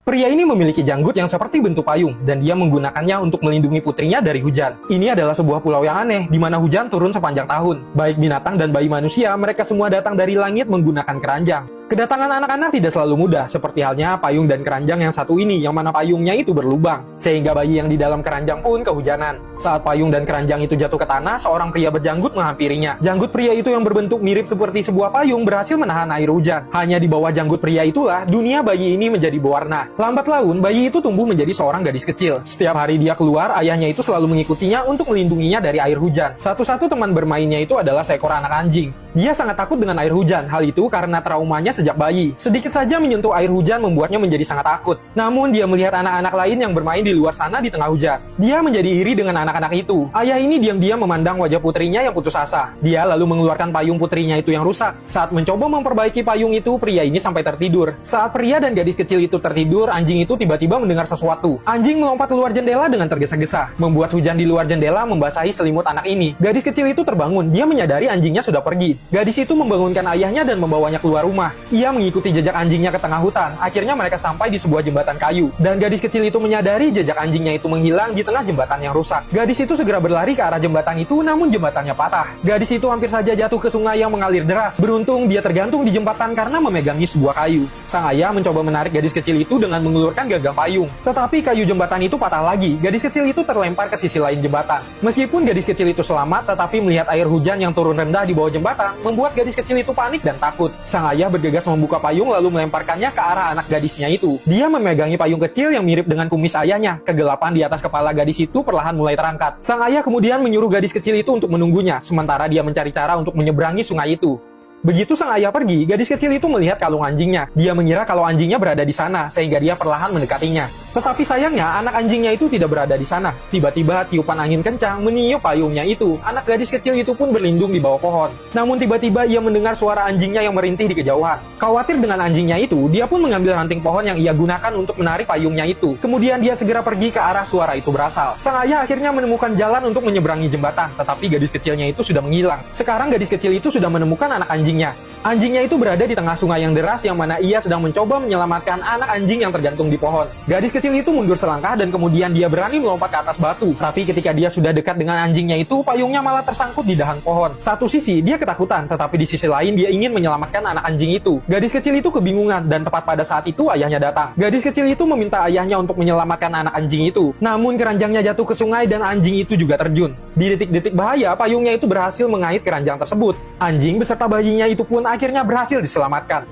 Pria ini memiliki janggut yang seperti bentuk payung, dan dia menggunakannya untuk melindungi putrinya dari hujan. Ini adalah sebuah pulau yang aneh, di mana hujan turun sepanjang tahun. Baik binatang dan bayi manusia, mereka semua datang dari langit menggunakan keranjang. Kedatangan anak-anak tidak selalu mudah, seperti halnya payung dan keranjang yang satu ini, yang mana payungnya itu berlubang, sehingga bayi yang di dalam keranjang pun kehujanan. Saat payung dan keranjang itu jatuh ke tanah, seorang pria berjanggut menghampirinya. Janggut pria itu yang berbentuk mirip seperti sebuah payung berhasil menahan air hujan. Hanya di bawah janggut pria itulah, dunia bayi ini menjadi berwarna. Lambat laun, bayi itu tumbuh menjadi seorang gadis kecil. Setiap hari dia keluar, ayahnya itu selalu mengikutinya untuk melindunginya dari air hujan. Satu-satu teman bermainnya itu adalah seekor anak anjing. Dia sangat takut dengan air hujan, hal itu karena traumanya sejak bayi. Sedikit saja menyentuh air hujan membuatnya menjadi sangat takut. Namun dia melihat anak-anak lain yang bermain di luar sana di tengah hujan. Dia menjadi iri dengan anak-anak itu. Ayah ini diam-diam memandang wajah putrinya yang putus asa. Dia lalu mengeluarkan payung putrinya itu yang rusak. Saat mencoba memperbaiki payung itu, pria ini sampai tertidur. Saat pria dan gadis kecil itu tertidur, anjing itu tiba-tiba mendengar sesuatu. Anjing melompat keluar jendela dengan tergesa-gesa, membuat hujan di luar jendela membasahi selimut anak ini. Gadis kecil itu terbangun. Dia menyadari anjingnya sudah pergi. Gadis itu membangunkan ayahnya dan membawanya keluar rumah. Ia mengikuti jejak anjingnya ke tengah hutan. Akhirnya mereka sampai di sebuah jembatan kayu. Dan gadis kecil itu menyadari jejak anjingnya itu menghilang di tengah jembatan yang rusak. Gadis itu segera berlari ke arah jembatan itu, namun jembatannya patah. Gadis itu hampir saja jatuh ke sungai yang mengalir deras. Beruntung dia tergantung di jembatan karena memegangi sebuah kayu. Sang ayah mencoba menarik gadis kecil itu dengan mengulurkan gagang payung. Tetapi kayu jembatan itu patah lagi. Gadis kecil itu terlempar ke sisi lain jembatan. Meskipun gadis kecil itu selamat, tetapi melihat air hujan yang turun rendah di bawah jembatan membuat gadis kecil itu panik dan takut. Sang ayah bergegas membuka payung lalu melemparkannya ke arah anak gadisnya itu. Dia memegangi payung kecil yang mirip dengan kumis ayahnya. Kegelapan di atas kepala gadis itu perlahan mulai terangkat. Sang ayah kemudian menyuruh gadis kecil itu untuk menunggunya, sementara dia mencari cara untuk menyeberangi sungai itu. Begitu sang ayah pergi, gadis kecil itu melihat kalung anjingnya. Dia mengira kalau anjingnya berada di sana, sehingga dia perlahan mendekatinya. Tetapi sayangnya, anak anjingnya itu tidak berada di sana. Tiba-tiba, tiupan angin kencang meniup payungnya itu. Anak gadis kecil itu pun berlindung di bawah pohon. Namun tiba-tiba ia mendengar suara anjingnya yang merintih di kejauhan. Khawatir dengan anjingnya itu, dia pun mengambil ranting pohon yang ia gunakan untuk menarik payungnya itu. Kemudian dia segera pergi ke arah suara itu berasal. Sang ayah akhirnya menemukan jalan untuk menyeberangi jembatan, tetapi gadis kecilnya itu sudah menghilang. Sekarang gadis kecil itu sudah menemukan anak anjingnya. Anjingnya itu berada di tengah sungai yang deras yang mana ia sedang mencoba menyelamatkan anak anjing yang tergantung di pohon. Gadis kecil itu mundur selangkah dan kemudian dia berani melompat ke atas batu. Tapi ketika dia sudah dekat dengan anjingnya itu, payungnya malah tersangkut di dahan pohon. Satu sisi dia ketakutan, tetapi di sisi lain dia ingin menyelamatkan anak anjing itu. Gadis kecil itu kebingungan dan tepat pada saat itu ayahnya datang. Gadis kecil itu meminta ayahnya untuk menyelamatkan anak anjing itu. Namun keranjangnya jatuh ke sungai dan anjing itu juga terjun. Di detik-detik bahaya, payungnya itu berhasil mengait keranjang tersebut. Anjing beserta bayinya itu pun akhirnya berhasil diselamatkan.